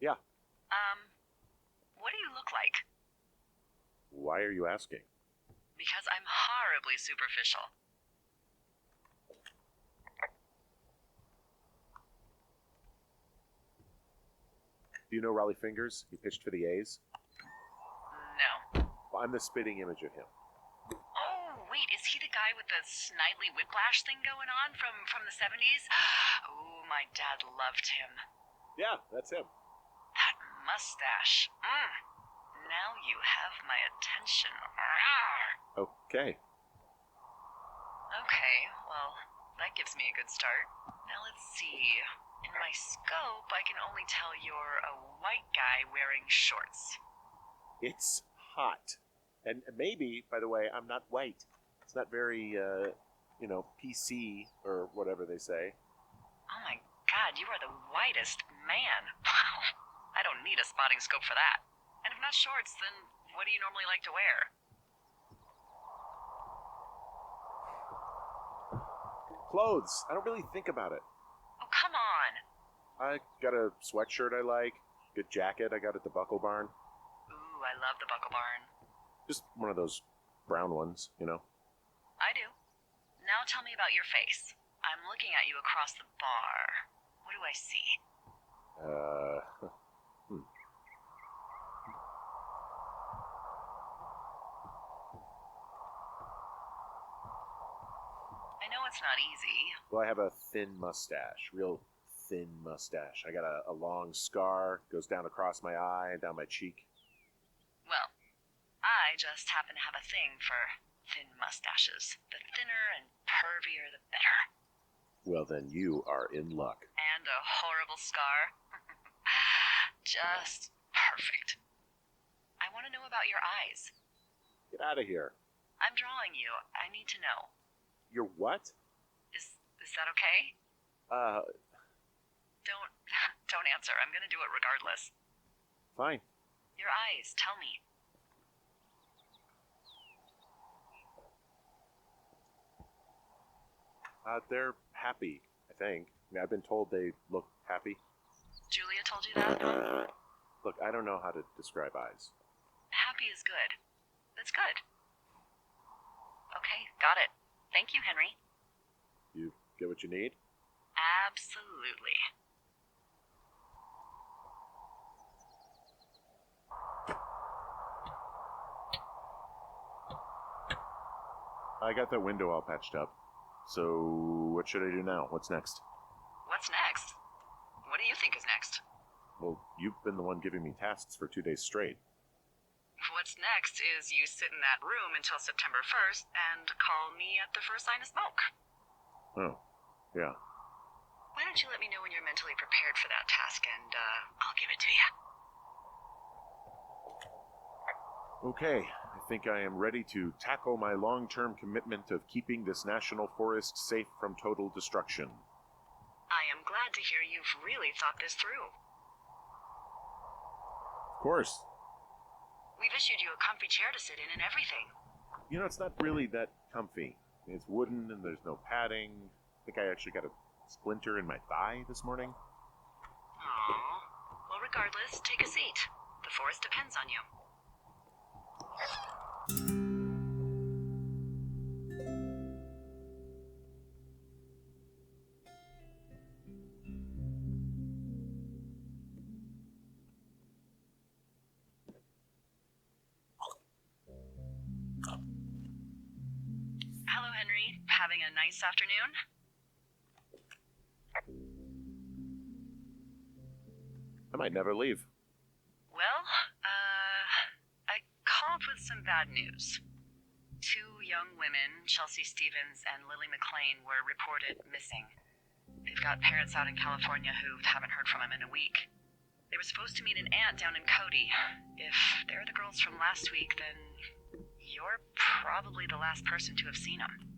Yeah. What do you look like? Why are you asking? Because I'm horribly superficial. Do you know Raleigh Fingers? He pitched for the A's. No. Well, I'm the spitting image of him. Oh, wait, is he the guy with the snidely whiplash thing going on from the 70s? Oh, my dad loved him. Yeah, that's him. That mustache. Now you have my attention. Okay. Okay, well, that gives me a good start. Now let's see. In my scope, I can only tell you're a white guy wearing shorts. It's hot. And maybe, by the way, I'm not white. It's not very, PC or whatever they say. Oh my god, you are the whitest man. Wow. I don't need a spotting scope for that. And if not shorts, then what do you normally like to wear? Clothes. I don't really think about it. Oh, come on. I got a sweatshirt I like. Good jacket I got at the Buckle Barn. Ooh, I love the Buckle Barn. Just one of those brown ones, you know. I do. Now tell me about your face. I'm looking at you across the bar. What do I see? I know it's not easy. Well, I have a thin mustache. Real thin mustache. I got a long scar. Goes down across my eye and down my cheek. Well, I just happen to have a thing for thin mustaches. The thinner and pervier, the better. Well, then you are in luck. And a horrible scar. Just perfect. I want to know about your eyes. Get out of here. I'm drawing you. I need to know. You're what? Is that okay? Don't answer. I'm gonna do it regardless. Fine. Your eyes, tell me. They're happy, I think. I mean, I've been told they look happy. Julia told you that? Look, I don't know how to describe eyes. Happy is good. That's good. Okay, got it. Thank you, Henry. You get what you need? Absolutely. I got that window all patched up. So, what should I do now? What's next? What's next? What do you think is next? Well, you've been the one giving me tasks for 2 days straight. What's next is you sit in that room until September 1st and call me at the first sign of smoke. Oh, yeah. Why don't you let me know when you're mentally prepared for that task and I'll give it to you. Okay, I think I am ready to tackle my long-term commitment of keeping this national forest safe from total destruction. I am glad to hear you've really thought this through. Of course. We've issued you a comfy chair to sit in and everything. You know, it's not really that comfy. It's wooden and there's no padding. I think I actually got a splinter in my thigh this morning. Aww. Well, regardless, take a seat. The forest depends on you. Hello, Henry. Having a nice afternoon? I might never leave. Well, I called with some bad news. 2 young women, Chelsea Stevens and Lily McLean, were reported missing. They've got parents out in California who haven't heard from them in a week. They were supposed to meet an aunt down in Cody. If they're the girls from last week, then you're probably the last person to have seen them.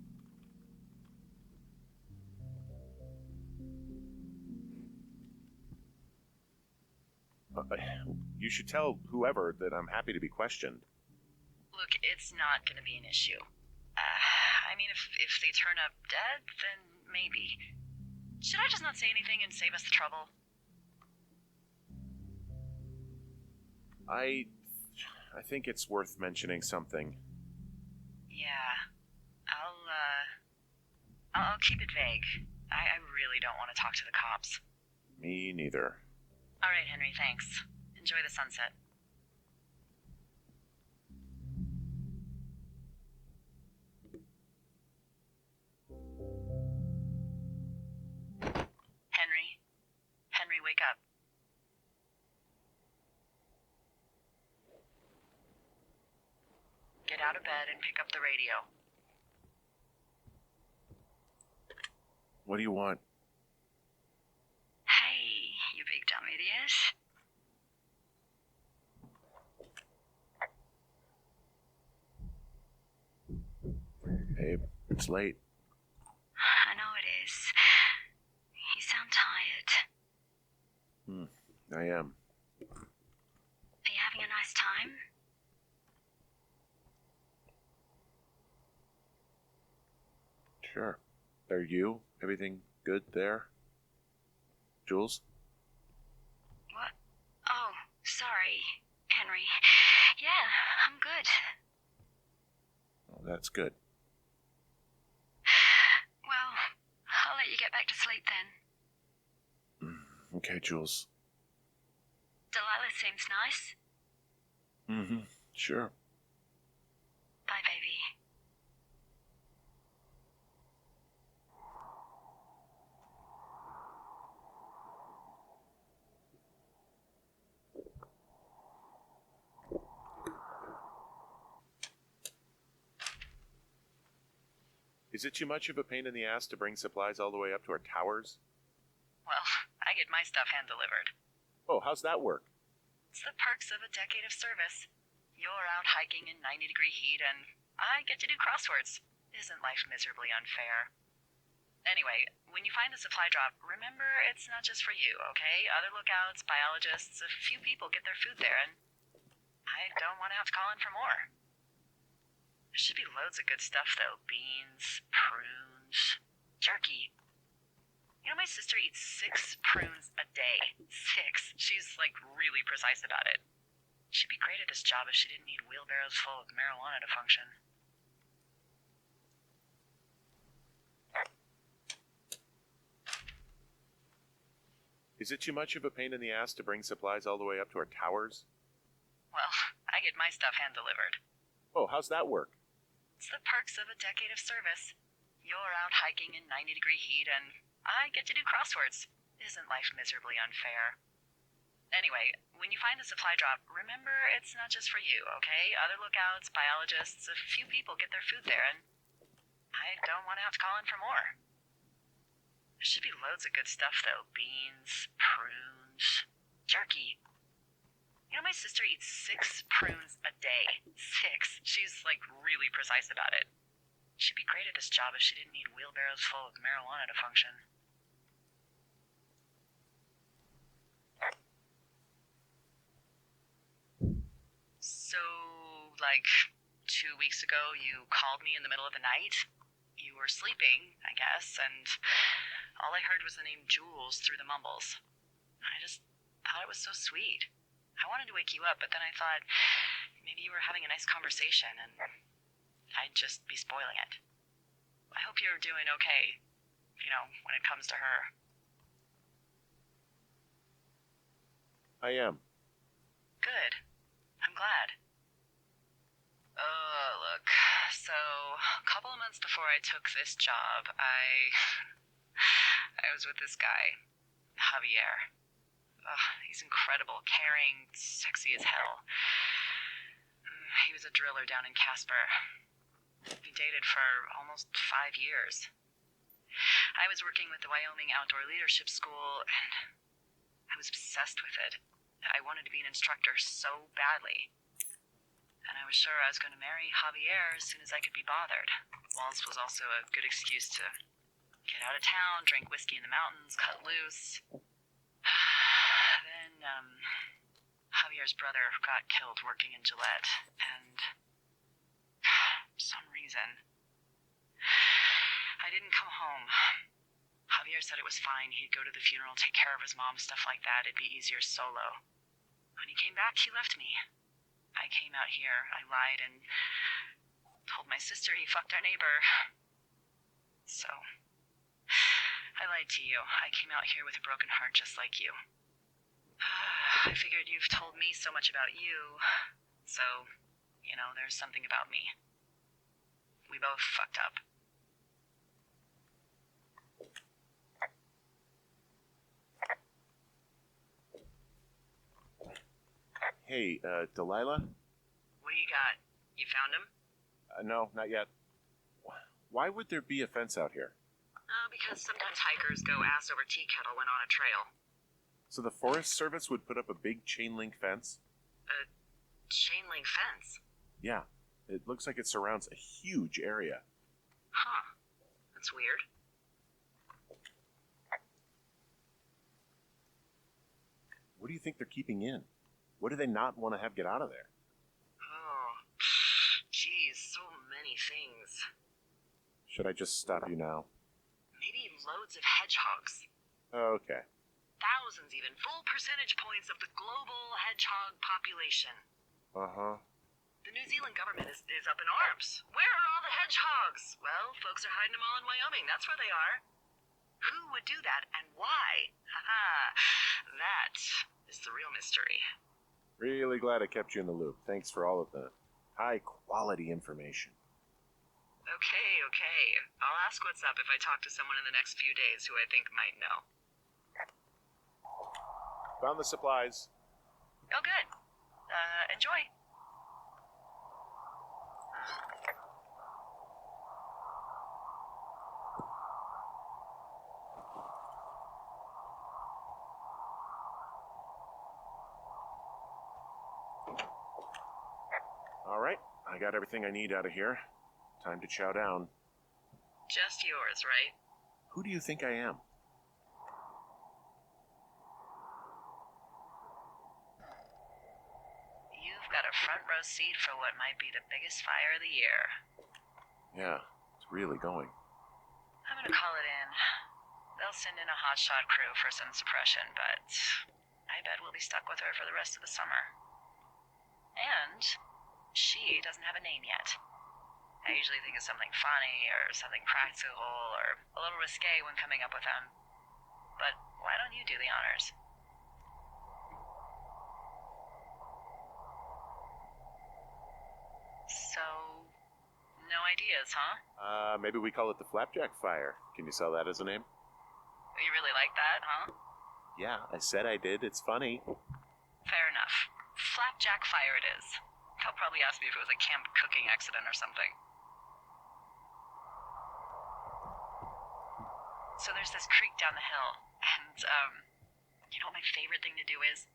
You should tell whoever that I'm happy to be questioned. Look, it's not going to be an issue. I mean, if they turn up dead, then maybe. Should I just not say anything and save us the trouble? I think it's worth mentioning something. Yeah. I'll keep it vague. I really don't want to talk to the cops. Me neither. All right, Henry, thanks. Enjoy the sunset. Henry? Henry, wake up. Get out of bed and pick up the radio. What do you want? Hey, you big dumb idiot. Babe, it's late. I know it is. You sound tired. I am. Are you having a nice time? Sure. Are you? Everything good there? Jules? What? Oh, sorry, Henry. Yeah, I'm good. Oh, that's good. Well, I'll let you get back to sleep then. Okay, Jules. Delilah seems nice. Sure. Bye, baby. Is it too much of a pain in the ass to bring supplies all the way up to our towers? Well, I get my stuff hand-delivered. Oh, how's that work? It's the perks of a decade of service. You're out hiking in 90-degree heat, and I get to do crosswords. Isn't life miserably unfair? Anyway, when you find the supply drop, remember it's not just for you, okay? Other lookouts, biologists, a few people get their food there, and I don't want to have to call in for more. There should be loads of good stuff, though. Beans, prunes, jerky. You know, my sister eats 6 prunes a day. 6. She's, really precise about it. She'd be great at this job if she didn't need wheelbarrows full of marijuana to function. Is it too much of a pain in the ass to bring supplies all the way up to our towers? Well, I get my stuff hand-delivered. Oh, how's that work? It's the perks of a decade of service. You're out hiking in 90-degree heat, and I get to do crosswords. Isn't life miserably unfair? Anyway, when you find the supply drop, remember it's not just for you, okay? Other lookouts, biologists, a few people get their food there, and I don't want to have to call in for more. There should be loads of good stuff, though. Beans, prunes, jerky. You know, my sister eats 6 prunes a day. 6. She's, really precise about it. She'd be great at this job if she didn't need wheelbarrows full of marijuana to function. So, 2 weeks ago, you called me in the middle of the night. You were sleeping, I guess, and all I heard was the name Jules through the mumbles. I just thought it was so sweet. I wanted to wake you up, but then I thought maybe you were having a nice conversation and I'd just be spoiling it. I hope you're doing okay, when it comes to her. I am. Good. I'm glad. Look, so a couple of months before I took this job, I was with this guy, Javier. He's incredible, caring, sexy as hell. He was a driller down in Casper. We dated for almost 5 years. I was working with the Wyoming Outdoor Leadership School, and I was obsessed with it. I wanted to be an instructor so badly. And I was sure I was going to marry Javier as soon as I could be bothered. Waltz was also a good excuse to get out of town, drink whiskey in the mountains, cut loose. Then, Javier's brother got killed working in Gillette, and for some reason, I didn't come home. Javier said it was fine. He'd go to the funeral, take care of his mom, stuff like that. It'd be easier solo. When he came back, he left me. I came out here, I lied, and told my sister he fucked our neighbor. So, I lied to you. I came out here with a broken heart just like you. I figured you've told me so much about you, so, there's something about me. We both fucked up. Hey, Delilah? What do you got? You found him? No, not yet. Why would there be a fence out here? Because sometimes hikers go ass over tea kettle when on a trail. So the Forest Service would put up a big chain link fence? A chain link fence? Yeah. It looks like it surrounds a huge area. Huh. That's weird. What do you think they're keeping in? What do they not want to have get out of there? Oh, geez, so many things. Should I just stop you now? Maybe loads of hedgehogs. Okay. Thousands even. Full percentage points of the global hedgehog population. Uh-huh. The New Zealand government is up in arms. Where are all the hedgehogs? Well, folks are hiding them all in Wyoming. That's where they are. Who would do that and why? Haha. That is the real mystery. Really glad I kept you in the loop. Thanks for all of the high-quality information. Okay. I'll ask what's up if I talk to someone in the next few days who I think might know. Found the supplies. Oh, good. Enjoy. All right, I got everything I need out of here. Time to chow down. Just yours, right? Who do you think I am? You've got a front row seat for what might be the biggest fire of the year. Yeah, it's really going. I'm gonna call it in. They'll send in a hotshot crew for some suppression, but I bet we'll be stuck with her for the rest of the summer. And she doesn't have a name yet. I usually think of something funny or something practical or a little risque when coming up with them. But why don't you do the honors? So, no ideas, huh? Maybe we call it the Flapjack Fire. Can you sell that as a name? You really like that, huh? Yeah, I said I did. It's funny. Fair enough. Flapjack Fire it is. They'll probably ask me if it was a camp cooking accident or something. So there's this creek down the hill, and, you know what my favorite thing to do is?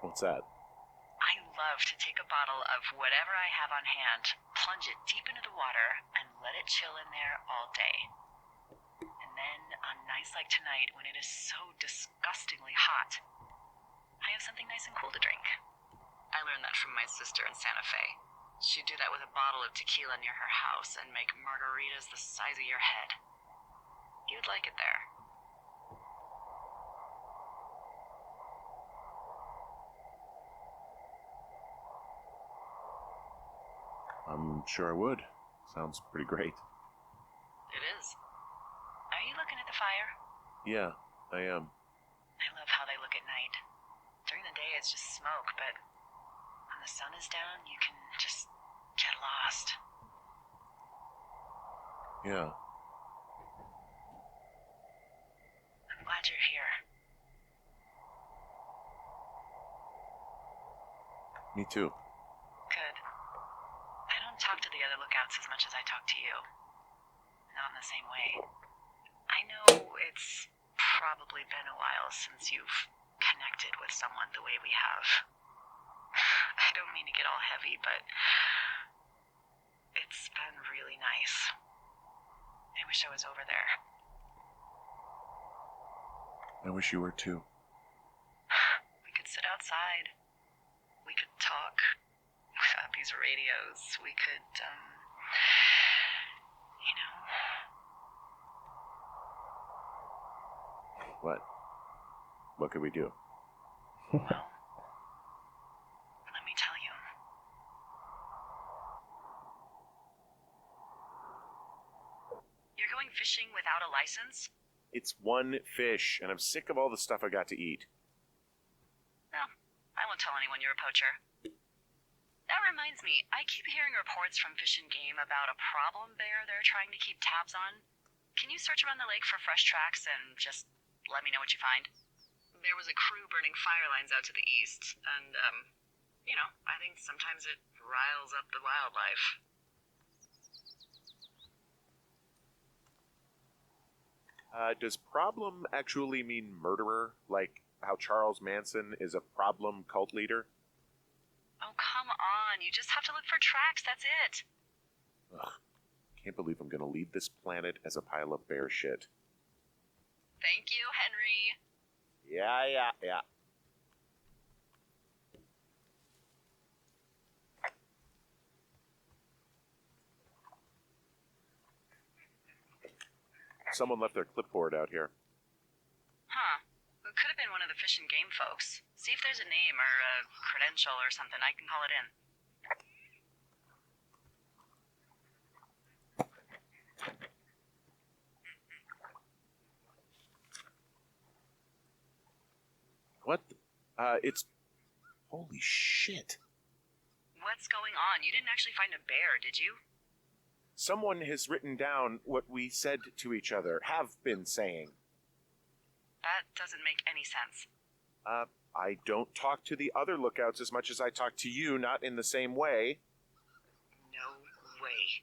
What's that? I love to take a bottle of whatever I have on hand, plunge it deep into the water, and let it chill in there all day. And then, on nights like tonight, when it is so disgustingly hot, I have something nice and cool to drink. I learned that from my sister in Santa Fe. She'd do that with a bottle of tequila near her house and make margaritas the size of your head. You'd like it there. I'm sure I would. Sounds pretty great. It is. Are you looking at the fire? Yeah, I am. I love how they look at night. During the day it's just smoke, but when the sun is down, you can just get lost. Yeah. I'm glad you're here. Me too. Good. I don't talk to the other lookouts as much as I talk to you. Not in the same way. I know it's probably been a while since you've connected with someone the way we have. I don't mean to get all heavy, but it's been really nice. I wish I was over there. I wish you were too. We could sit outside. We could talk without these radios. We could, What? What could we do? Well, let me tell you. You're going fishing without a license? It's one fish, and I'm sick of all the stuff I got to eat. Well, I won't tell anyone you're a poacher. That reminds me, I keep hearing reports from Fish and Game about a problem bear they're trying to keep tabs on. Can you search around the lake for fresh tracks and just let me know what you find? There was a crew burning fire lines out to the east, and, I think sometimes it riles up the wildlife. Does problem actually mean murderer? Like how Charles Manson is a problem cult leader? Oh, come on. You just have to look for tracks. That's it. Ugh, can't believe I'm gonna leave this planet as a pile of bear shit. Thank you, Henry. Yeah. Someone left their clipboard out here. Huh. It could have been one of the Fish and Game folks. See if there's a name or a credential or something. I can call it in. What? It's... Holy shit. What's going on? You didn't actually find a bear, did you? Someone has written down what we said to each other, have been saying. That doesn't make any sense. I don't talk to the other lookouts as much as I talk to you, not in the same way. No way.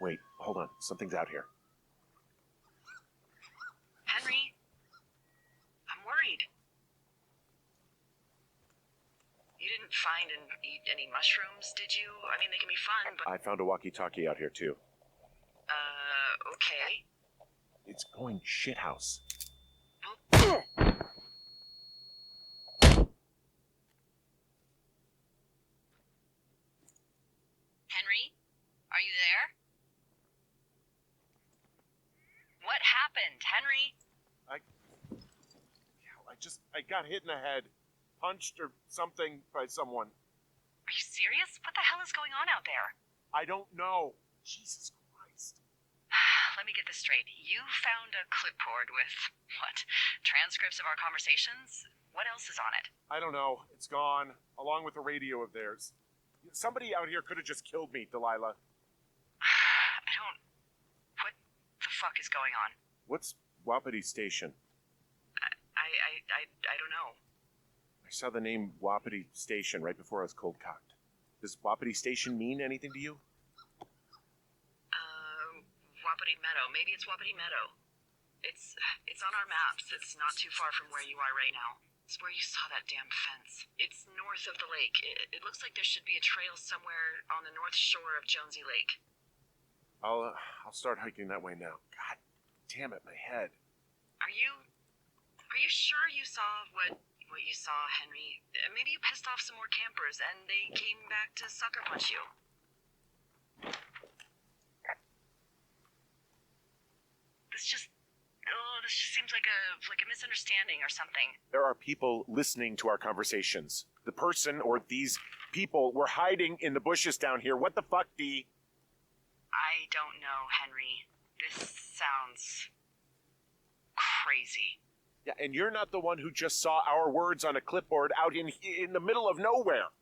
Wait, hold on. Something's out here. Henry? I'm worried. You didn't find and eat any mushrooms, did you? I mean, they can be fun, but... I found a walkie-talkie out here, too. Okay. It's going shithouse. Henry? Are you there? What happened, Henry? I got hit in the head. Punched or something by someone. Are you serious? What the hell is going on out there? I don't know. Jesus Christ. Let me get this straight. You found a clipboard with, what, transcripts of our conversations? What else is on it? I don't know. It's gone, along with a radio of theirs. Somebody out here could have just killed me, Delilah. What the fuck is going on? What's Wapiti Station? I don't know. I saw the name Wapiti Station right before I was cold-cocked. Does Wapiti Station mean anything to you? Wapiti Meadow. Maybe it's Wapiti Meadow. It's on our maps. It's not too far from where you are right now. It's where you saw that damn fence. It's north of the lake. It looks like there should be a trail somewhere on the north shore of Jonesy Lake. I'll start hiking that way now. God damn it, my head. Are you sure you saw what you saw, Henry? Maybe you pissed off some more campers and they came back to sucker punch you. This just seems like a misunderstanding or something. There are people listening to our conversations. The person or these people were hiding in the bushes down here. What the fuck, Dee? I don't know, Henry. This sounds crazy. Yeah, and you're not the one who just saw our words on a clipboard out in the middle of nowhere.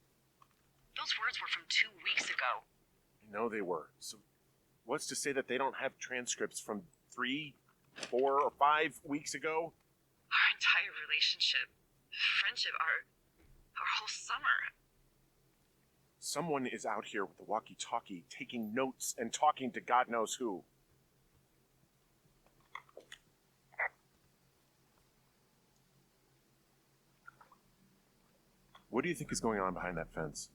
Those words were from 2 weeks ago. I know they were. So what's to say that they don't have transcripts from 3, 4, or 5 weeks ago? Our entire relationship, friendship, our whole summer. Someone is out here with the walkie-talkie, taking notes and talking to God knows who. What do you think is going on behind that fence?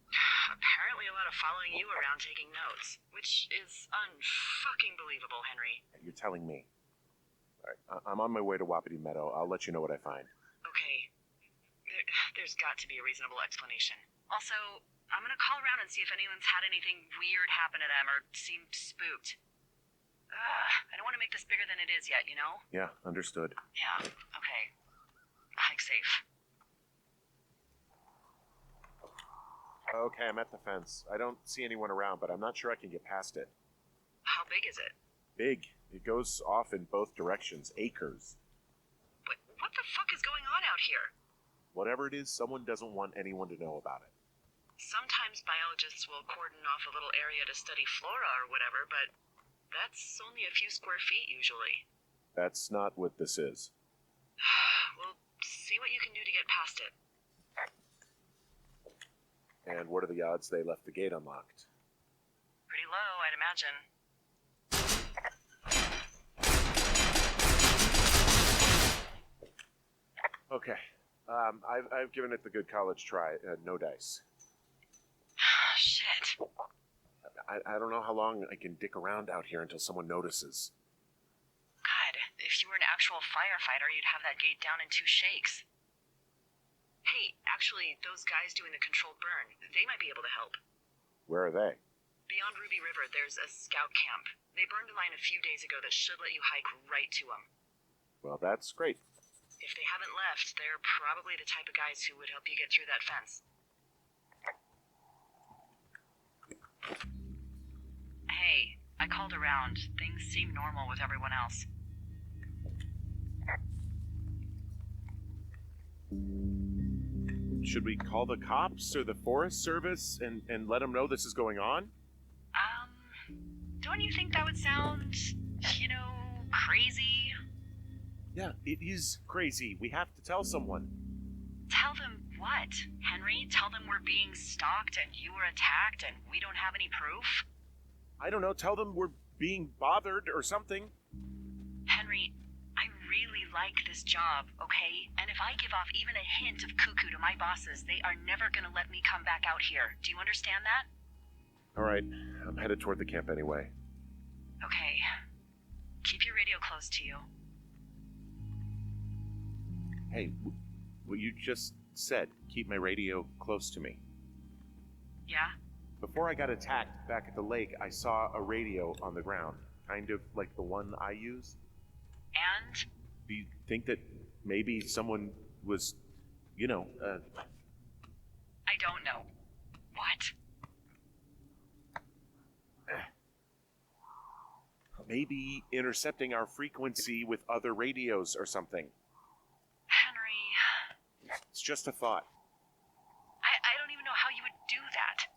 Apparently a lot of following you around taking notes, which is unfucking believable, Henry. You're telling me. All right, I'm on my way to Wapiti Meadow. I'll let you know what I find. Okay. There's got to be a reasonable explanation. Also, I'm gonna call around and see if anyone's had anything weird happen to them or seemed spooked. I don't want to make this bigger than it is yet, you know? Yeah, understood. Yeah, okay. safe. Okay, I'm at the fence. I don't see anyone around, but I'm not sure I can get past it. How big is it? Big. It goes off in both directions. Acres. But what the fuck is going on out here? Whatever it is, someone doesn't want anyone to know about it. Sometimes biologists will cordon off a little area to study flora or whatever, but that's only a few square feet usually. That's not what this is. We'll see what you can do to get past it. And what are the odds they left the gate unlocked? Pretty low, I'd imagine. Okay. I've given it the good college try. No dice. Shit. I don't know how long I can dick around out here until someone notices. God, if you were an actual firefighter, you'd have that gate down in 2 shakes. Hey, actually, those guys doing the controlled burn, they might be able to help. Where are they? Beyond Ruby River, there's a scout camp. They burned a line a few days ago that should let you hike right to them. Well, that's great. If they haven't left, they're probably the type of guys who would help you get through that fence. Hey, I called around. Things seem normal with everyone else. Should we call the cops or the Forest Service and let them know this is going on? Don't you think that would sound, crazy? Yeah, it is crazy. We have to tell someone. Tell them what, Henry? Tell them we're being stalked and you were attacked and we don't have any proof? I don't know. Tell them we're being bothered or something. Henry, I really like this job, okay? And if I give off even a hint of cuckoo to my bosses, they are never gonna let me come back out here. Do you understand that? All right. I'm headed toward the camp anyway. Okay. Keep your radio close to you. Hey, what you just said, keep my radio close to me. Yeah? Before I got attacked back at the lake, I saw a radio on the ground, kind of like the one I use. And? Do you think that maybe someone was, I don't know. What? Maybe intercepting our frequency with other radios or something? Henry... It's just a thought. I don't even know how you would do that.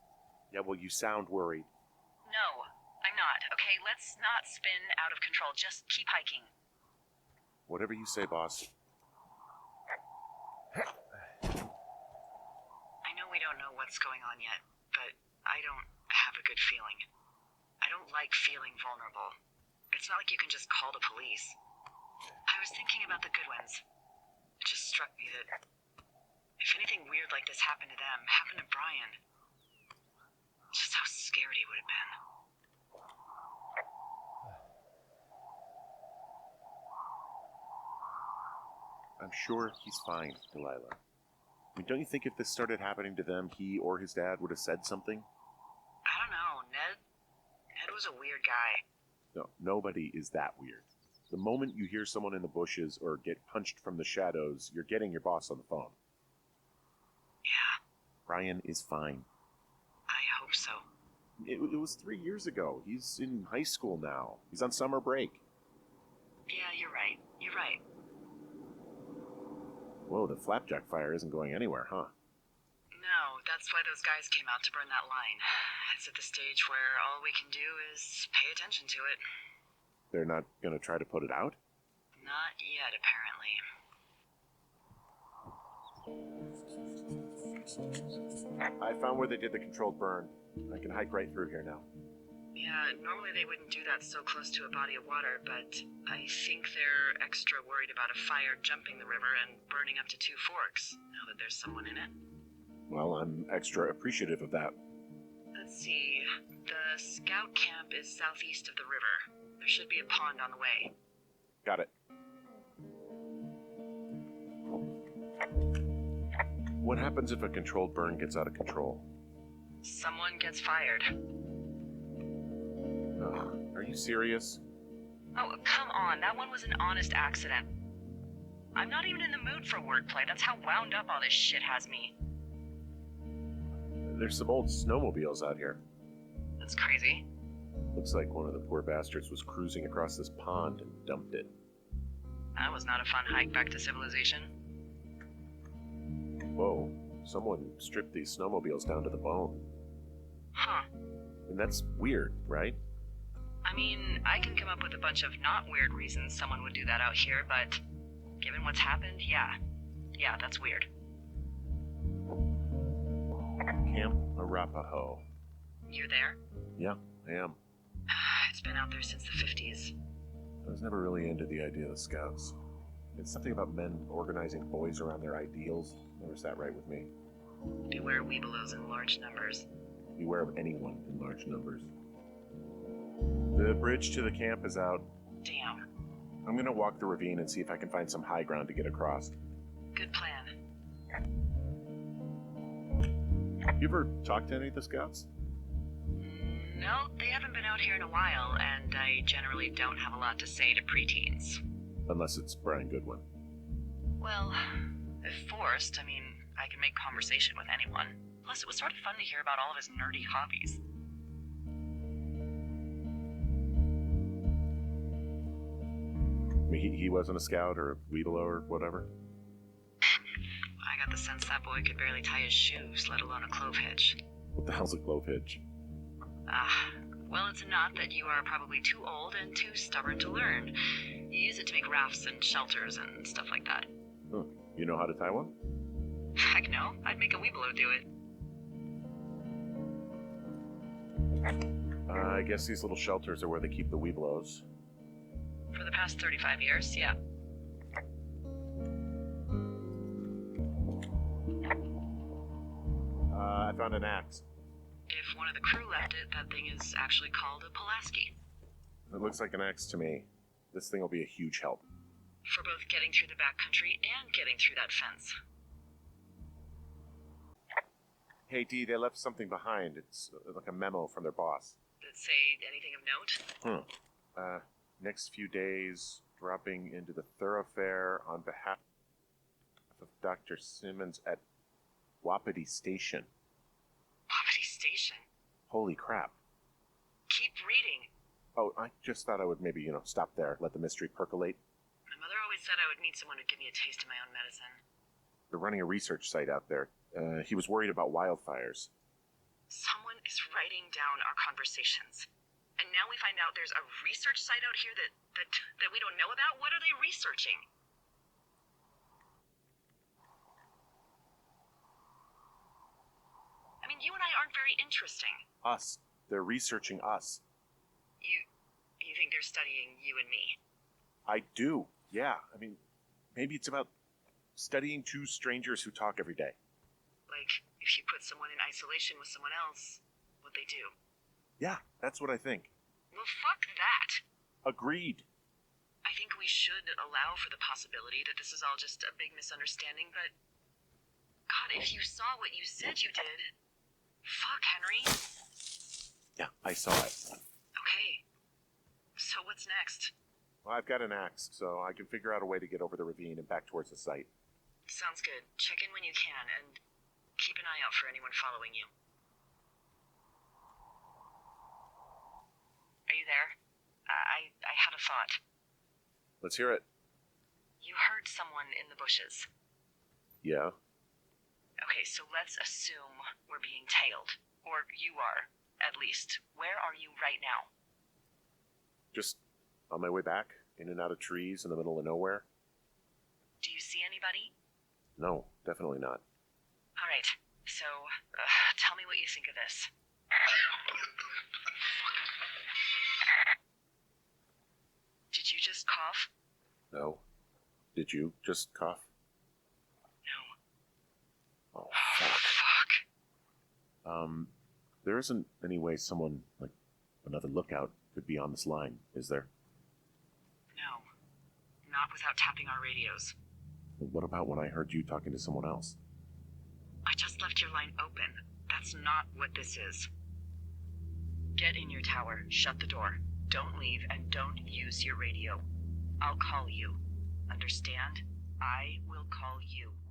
Yeah, well, you sound worried. No, I'm not. Okay, let's not spin out of control. Just keep hiking. Whatever you say, boss. I know we don't know what's going on yet, but I don't have a good feeling. I don't like feeling vulnerable. It's not like you can just call the police. I was thinking about the Goodwins. It just struck me that if anything weird like this happened to them, happened to Brian, just how scared he would have been. I'm sure he's fine, Delilah. I mean, don't you think if this started happening to them, he or his dad would have said something? I don't know, Ned was a weird guy. No, nobody is that weird. The moment you hear someone in the bushes or get punched from the shadows, you're getting your boss on the phone. Yeah. Brian is fine. I hope so. It was 3 years ago. He's in high school now. He's on summer break. Yeah, you're right. You're right. Whoa, the flapjack fire isn't going anywhere, huh? No, that's why those guys came out to burn that line. It's at the stage where all we can do is pay attention to it. They're not going to try to put it out? Not yet, apparently. I found where they did the controlled burn. I can hike right through here now. Yeah, normally they wouldn't do that so close to a body of water, but I think they're extra worried about a fire jumping the river and burning up to 2 forks, now that there's someone in it. Well, I'm extra appreciative of that. Let's see. The scout camp is southeast of the river. There should be a pond on the way. Got it. What happens if a controlled burn gets out of control? Someone gets fired. Are you serious? Oh, come on. That one was an honest accident. I'm not even in the mood for wordplay. That's how wound up all this shit has me. There's some old snowmobiles out here. That's crazy. Looks like one of the poor bastards was cruising across this pond and dumped it. That was not a fun hike back to civilization. Whoa, someone stripped these snowmobiles down to the bone. Huh. And that's weird, right? I mean, I can come up with a bunch of not weird reasons someone would do that out here, but given what's happened, yeah. Yeah, that's weird. Camp Arapaho. You're there? Yeah, I am. It's been out there since the 50s. I was never really into the idea of the Scouts. It's something about men organizing boys around their ideals. Never sat right with me. Beware weebelows in large numbers. Beware of anyone in large numbers. The bridge to the camp is out. Damn. I'm gonna walk the ravine and see if I can find some high ground to get across. Good plan. You ever talked to any of the Scouts? No, they haven't been out here in a while, and I generally don't have a lot to say to preteens. Unless it's Brian Goodwin. Well, if forced, I mean, I can make conversation with anyone. Plus, it was sort of fun to hear about all of his nerdy hobbies. I mean, he wasn't a Scout or a Weedalo or whatever? I got the sense that boy could barely tie his shoes, let alone a clove hitch. What the hell's a clove hitch? Well, it's a knot that you are probably too old and too stubborn to learn. You use it to make rafts and shelters and stuff like that. Huh. You know how to tie one? Heck no, I'd make a weebelow do it. I guess these little shelters are where they keep the Weebelows. For the past 35 years, yeah. I found an axe. If one of the crew left it, that thing is actually called a Pulaski. It looks like an axe to me. This thing will be a huge help. For both getting through the backcountry and getting through that fence. Hey, Dee, they left something behind. It's like a memo from their boss. Did it say anything of note? Next few days, dropping into the thoroughfare on behalf of Dr. Simmons at Wapiti Station. Wapiti Station? Holy crap. Keep reading. Oh, I just thought I would maybe, stop there, let the mystery percolate. My mother always said I would meet someone who'd give me a taste of my own medicine. They're running a research site out there. He was worried about wildfires. Someone is writing down our conversations. And now we find out there's a research site out here that we don't know about? What are they researching? I mean, you and I aren't very interesting. Us. They're researching us. You think they're studying you and me? I do, yeah. I mean, maybe it's about studying two strangers who talk every day. Like, if you put someone in isolation with someone else, what they do. Yeah, that's what I think. Well, fuck that. Agreed. I think we should allow for the possibility that this is all just a big misunderstanding, but... God, if you saw what you said you did... Fuck, Henry. Yeah, I saw it. Okay. So what's next? Well, I've got an axe, so I can figure out a way to get over the ravine and back towards the site. Sounds good. Check in when you can, and keep an eye out for anyone following you. Are you there? I had a thought. Let's hear it. You heard someone in the bushes. Yeah? Okay, so let's assume we're being tailed. Or you are, at least. Where are you right now? Just on my way back, in and out of trees in the middle of nowhere. Do you see anybody? No, definitely not. All right, so tell me what you think of this. Did you just cough? No. Did you just cough? No. Oh, fuck. Fuck. There isn't any way someone, like another lookout, could be on this line, is there? No. Not without tapping our radios. What about when I heard you talking to someone else? I just left your line open. That's not what this is. Get in your tower, shut the door. Don't leave, and don't use your radio. I'll call you. Understand? I will call you.